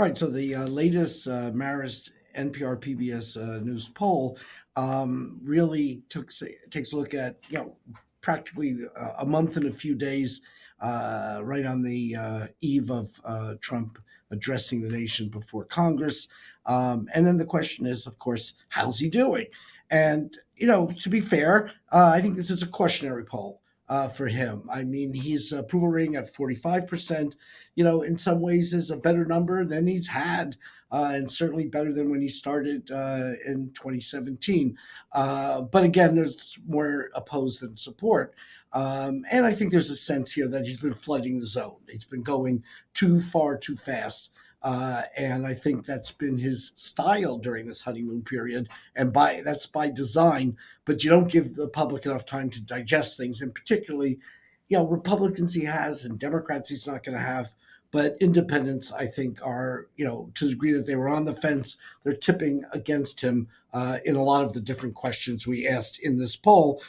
Right. So the latest Marist NPR PBS news poll really takes a look at practically a month and a few days, right on the eve of Trump addressing the nation before Congress, and then the question is, of course, how's he doing? And to be fair, I think this is a cautionary poll. For him, I mean, his approval rating at 45%, in some ways is a better number than he's had, and certainly better than when he started in 2017. But again, there's more opposed than support. And I think there's a sense here that he's been flooding the zone. He's been going too far, too fast. And I think that's been his style during this honeymoon period, and that's by design. But you don't give the public enough time to digest things, and particularly, Republicans he has and Democrats he's not going to have. But independents, I think, are, to the degree that they were on the fence, they're tipping against him in a lot of the different questions we asked in this poll.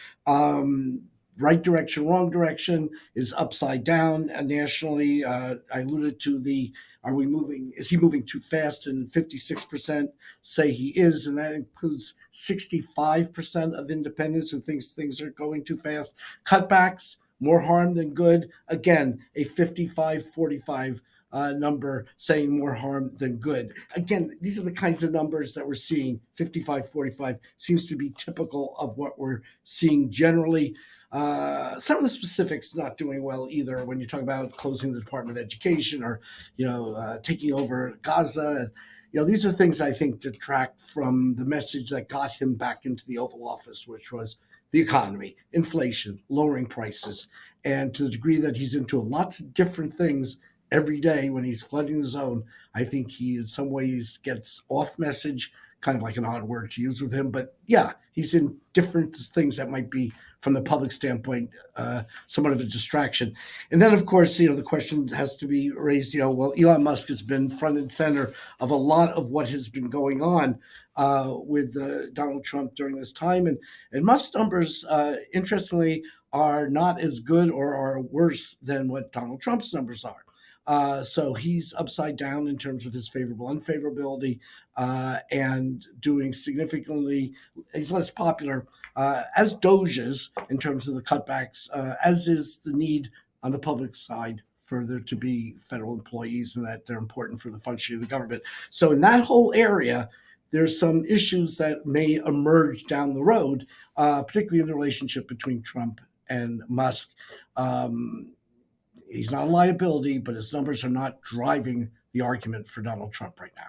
Right direction, wrong direction is upside down nationally. I alluded to the are we moving? Is he moving too fast? And 56% say he is, and that includes 65% of independents who thinks things are going too fast. Cutbacks, more harm than good. Again, a 55-45 number saying more harm than good. Again, these are the kinds of numbers that we're seeing. 55-45 seems to be typical of what we're seeing generally. Some of the specifics not doing well either when you talk about closing the Department of Education or, taking over Gaza. These are things I think detract from the message that got him back into the Oval Office, which was the economy, inflation, lowering prices. And to the degree that he's into lots of different things every day when he's flooding the zone, I think he in some ways gets off message, kind of like an odd word to use with him. But yeah, he's in different things that might be, from the public standpoint, somewhat of a distraction. And then, of course, the question has to be raised, well, Elon Musk has been front and center of a lot of what has been going on with Donald Trump during this time. And Musk's numbers, interestingly, are not as good or are worse than what Donald Trump's numbers are. So he's upside down in terms of his favorable unfavorability, and doing significantly. He's less popular as Doges in terms of the cutbacks, as is the need on the public side for there to be federal employees and that they're important for the functioning of the government. So in that whole area, there's some issues that may emerge down the road, particularly in the relationship between Trump and Musk. He's not a liability, but his numbers are not driving the argument for Donald Trump right now.